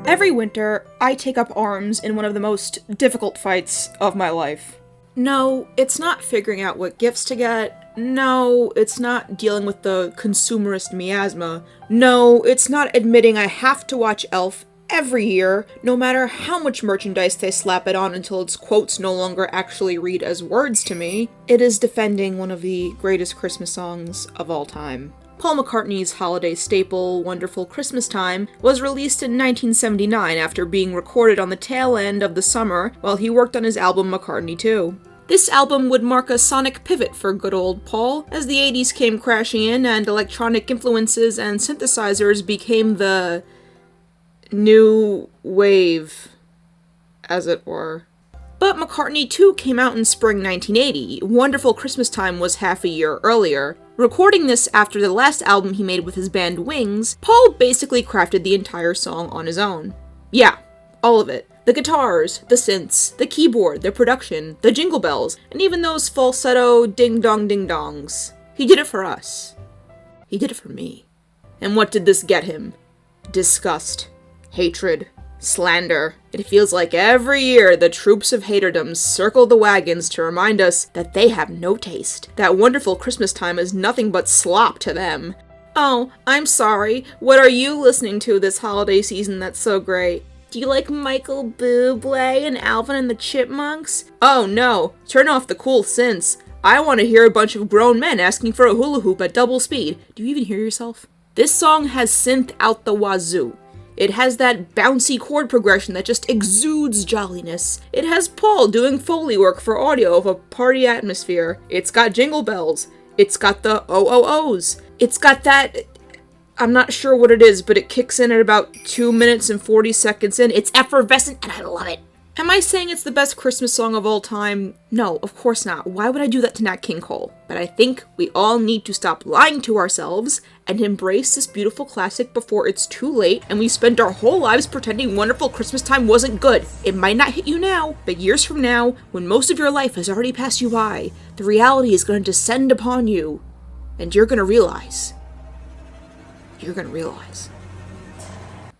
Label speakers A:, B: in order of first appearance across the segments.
A: Every winter, I take up arms in one of the most difficult fights of my life. No, it's not figuring out what gifts to get. No, it's not dealing with the consumerist miasma. No, it's not admitting I have to watch Elf every year, no matter how much merchandise they slap it on until its quotes no longer actually read as words to me. It is defending one of the greatest Christmas songs of all time. Paul McCartney's holiday staple, Wonderful Christmastime, was released in 1979 after being recorded on the tail end of the summer while he worked on his album McCartney 2. This album would mark a sonic pivot for good old Paul, as the 80s came crashing in and electronic influences and synthesizers became the new wave, as it were. But McCartney 2 came out in spring 1980. Wonderful Christmastime was half a year earlier. Recording this after the last album he made with his band Wings, Paul basically crafted the entire song on his own. Yeah, all of it. The guitars, the synths, the keyboard, the production, the jingle bells, and even those falsetto ding-dong-ding-dongs. He did it for us. He did it for me. And what did this get him? Disgust. Hatred. Slander. It feels like every year the troops of haterdom circle the wagons to remind us that they have no taste. That Wonderful Christmastime is nothing but slop to them. Oh, I'm sorry. What are you listening to this holiday season that's so great? Do you like Michael Bublé and Alvin and the Chipmunks? Oh no, turn off the cool synths. I want to hear a bunch of grown men asking for a hula hoop at double speed. Do you even hear yourself? This song has synth out the wazoo. It has that bouncy chord progression that just exudes jolliness. It has Paul doing Foley work for audio of a party atmosphere. It's got jingle bells. It's got the OOOs. It's got that... I'm not sure what it is, but it kicks in at about 2 minutes and 40 seconds in. It's effervescent, and I love it. Am I saying it's the best Christmas song of all time? No, of course not. Why would I do that to Nat King Cole? But I think we all need to stop lying to ourselves and embrace this beautiful classic before it's too late and we spend our whole lives pretending Wonderful Christmastime wasn't good. It might not hit you now, but years from now, when most of your life has already passed you by, the reality is going to descend upon you, and you're going to realize. You're going to realize.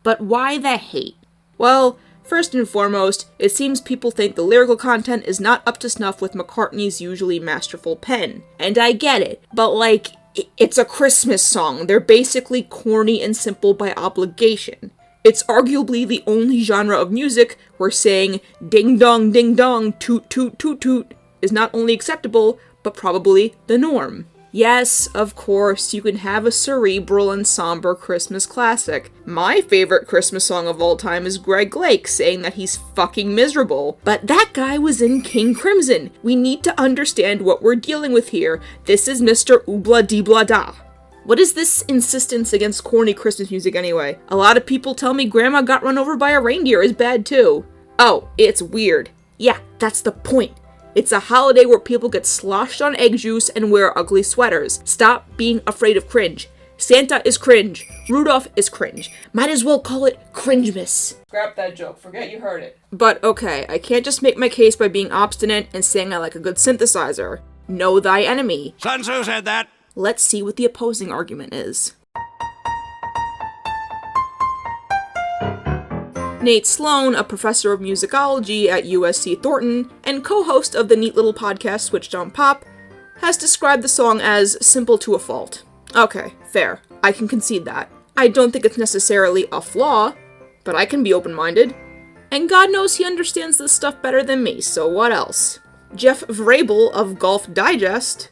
A: But why the hate? Well, first and foremost, it seems people think the lyrical content is not up to snuff with McCartney's usually masterful pen. And I get it, but it's a Christmas song. They're basically corny and simple by obligation. It's arguably the only genre of music where saying ding dong toot toot toot toot is not only acceptable, but probably the norm. Yes, of course, you can have a cerebral and somber Christmas classic. My favorite Christmas song of all time is Greg Lake saying that he's fucking miserable. But that guy was in King Crimson. We need to understand what we're dealing with here. This is Mr. Oobla Dee Blah Da. What is this insistence against corny Christmas music anyway? A lot of people tell me Grandma Got Run Over by a Reindeer is bad too. Oh, it's weird. Yeah, that's the point. It's a holiday where people get sloshed on egg juice and wear ugly sweaters. Stop being afraid of cringe. Santa is cringe. Rudolph is cringe. Might as well call it Cringemas. Scrap that joke. Forget you heard it. But okay, I can't just make my case by being obstinate and saying I like a good synthesizer. Know thy enemy.
B: Sun Tzu said that.
A: Let's see what the opposing argument is. Nate Sloan, a professor of musicology at USC Thornton and co-host of the neat little podcast Switch Don't Pop, has described the song as simple to a fault. Okay, fair. I can concede that. I don't think it's necessarily a flaw, but I can be open-minded. And God knows he understands this stuff better than me, so what else? Jeff Vrabel of Golf Digest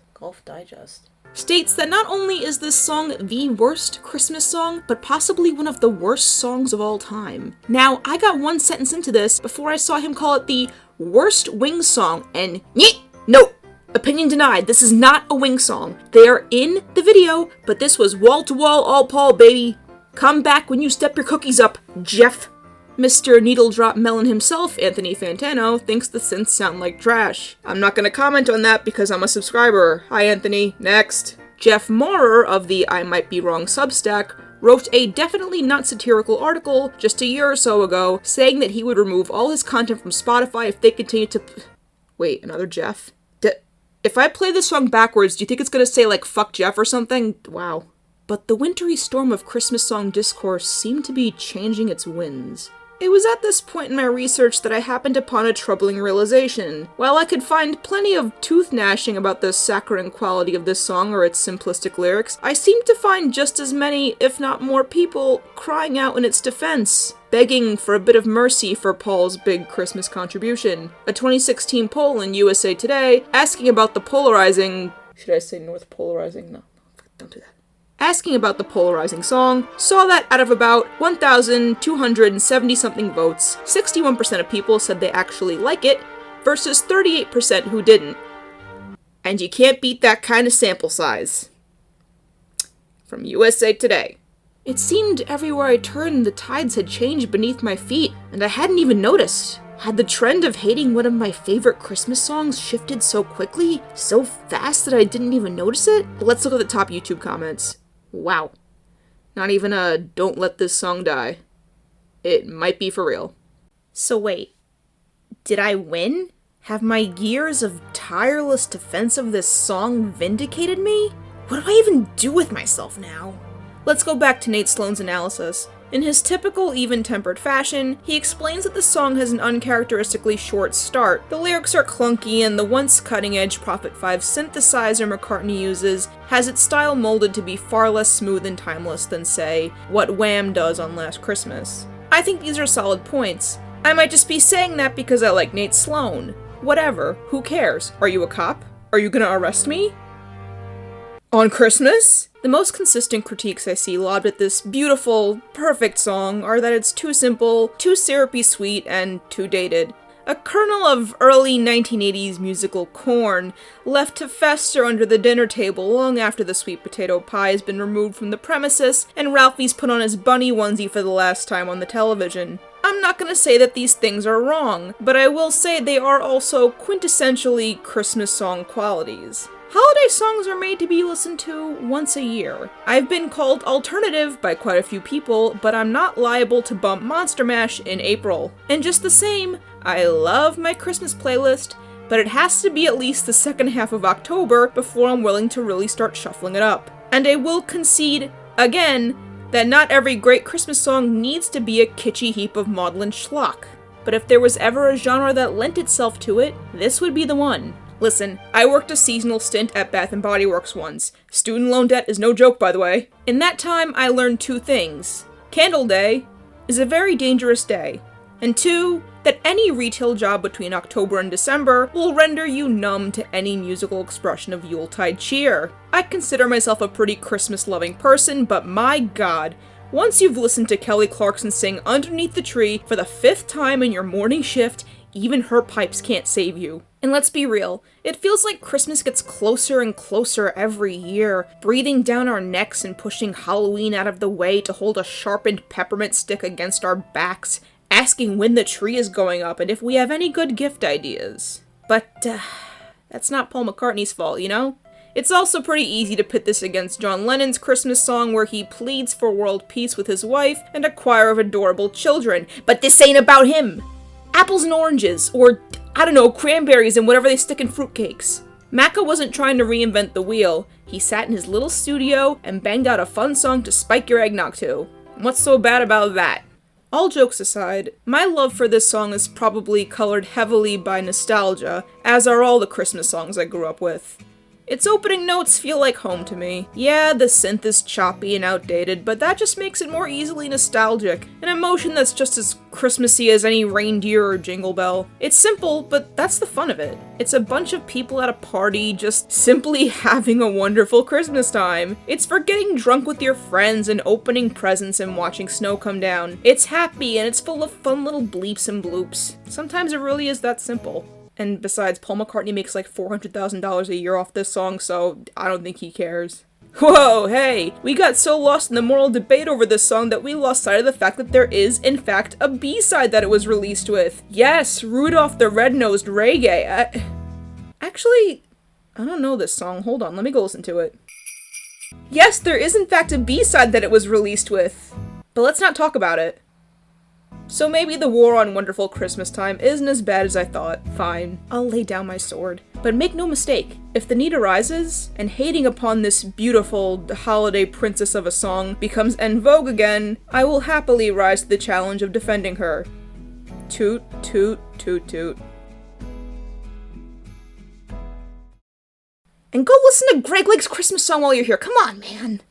A: states that not only is this song the worst Christmas song, but possibly one of the worst songs of all time. Now, I got one sentence into this before I saw him call it the worst Wings song, and no, opinion denied. This is not a Wings song. They are in the video, but this was wall-to-wall all Paul, baby. Come back when you step your cookies up, Jeff. Mr. NeedleDrop Melon himself, Anthony Fantano, thinks the synths sound like trash. I'm not gonna comment on that because I'm a subscriber. Hi, Anthony. Next. Jeff Maurer of the I Might Be Wrong Substack wrote a definitely not satirical article just a year or so ago saying that he would remove all his content from Spotify if they continued to... Wait, another Jeff? If I play this song backwards, do you think it's gonna say, fuck Jeff or something? Wow. But the wintry storm of Christmas song discourse seemed to be changing its winds. It was at this point in my research that I happened upon a troubling realization. While I could find plenty of tooth gnashing about the saccharine quality of this song or its simplistic lyrics, I seemed to find just as many, if not more people, crying out in its defense, begging for a bit of mercy for Paul's big Christmas contribution. A 2016 poll in USA Today asking about the polarizing... Should I say North polarizing? No, don't do that. Asking about the polarizing song, saw that out of about 1,270-something votes, 61% of people said they actually like it, versus 38% who didn't. And you can't beat that kind of sample size. From USA Today. It seemed everywhere I turned the tides had changed beneath my feet, and I hadn't even noticed. Had the trend of hating one of my favorite Christmas songs shifted so quickly, so fast that I didn't even notice it? Let's look at the top YouTube comments. Wow. Not even a "don't let this song die." It might be for real. So wait, did I win? Have my years of tireless defense of this song vindicated me? What do I even do with myself now? Let's go back to Nate Sloan's analysis. In his typical even-tempered fashion, he explains that the song has an uncharacteristically short start. The lyrics are clunky, and the once cutting-edge Prophet 5 synthesizer McCartney uses has its style molded to be far less smooth and timeless than, say, what Wham does on Last Christmas. I think these are solid points. I might just be saying that because I like Nate Sloan. Whatever, who cares? Are you a cop? Are you gonna arrest me? On Christmas? The most consistent critiques I see lobbed at this beautiful, perfect song are that it's too simple, too syrupy sweet, and too dated. A kernel of early 1980s musical corn left to fester under the dinner table long after the sweet potato pie has been removed from the premises and Ralphie's put on his bunny onesie for the last time on the television. I'm not gonna say that these things are wrong, but I will say they are also quintessentially Christmas song qualities. Holiday songs are made to be listened to once a year. I've been called alternative by quite a few people, but I'm not liable to bump Monster Mash in April. And just the same, I love my Christmas playlist, but it has to be at least the second half of October before I'm willing to really start shuffling it up. And I will concede, again, that not every great Christmas song needs to be a kitschy heap of maudlin schlock. But if there was ever a genre that lent itself to it, this would be the one. Listen, I worked a seasonal stint at Bath & Body Works once. Student loan debt is no joke, by the way. In that time, I learned two things. Candle Day is a very dangerous day. And two, that any retail job between October and December will render you numb to any musical expression of Yuletide cheer. I consider myself a pretty Christmas-loving person, but my god, once you've listened to Kelly Clarkson sing Underneath the Tree for the 5th time in your morning shift, even her pipes can't save you. And let's be real, it feels like Christmas gets closer and closer every year, breathing down our necks and pushing Halloween out of the way to hold a sharpened peppermint stick against our backs, asking when the tree is going up and if we have any good gift ideas. But, that's not Paul McCartney's fault, you know? It's also pretty easy to pit this against John Lennon's Christmas song where he pleads for world peace with his wife and a choir of adorable children. But this ain't about him! Apples and oranges, or, I don't know, cranberries and whatever they stick in fruitcakes. Macca wasn't trying to reinvent the wheel. He sat in his little studio and banged out a fun song to spike your eggnog to. What's so bad about that? All jokes aside, my love for this song is probably colored heavily by nostalgia, as are all the Christmas songs I grew up with. Its opening notes feel like home to me. Yeah, the synth is choppy and outdated, but that just makes it more easily nostalgic, an emotion that's just as Christmassy as any reindeer or jingle bell. It's simple, but that's the fun of it. It's a bunch of people at a party just simply having a wonderful Christmas time. It's for getting drunk with your friends and opening presents and watching snow come down. It's happy and it's full of fun little bleeps and bloops. Sometimes it really is that simple. And besides, Paul McCartney makes like $400,000 a year off this song, so I don't think he cares. Whoa, hey! We got so lost in the moral debate over this song that we lost sight of the fact that there is, in fact, a B-side that it was released with. Yes, Rudolph the Red-Nosed Reggae. Actually, I don't know this song. Hold on, let me go listen to it. Yes, there is in fact a B-side that it was released with. But let's not talk about it. So maybe the war on Wonderful Christmas Time isn't as bad as I thought. Fine, I'll lay down my sword. But make no mistake, if the need arises, and hating upon this beautiful holiday princess of a song becomes en vogue again, I will happily rise to the challenge of defending her. Toot, toot, toot, toot. And go listen to Greg Lake's Christmas song while you're here. Come on, man!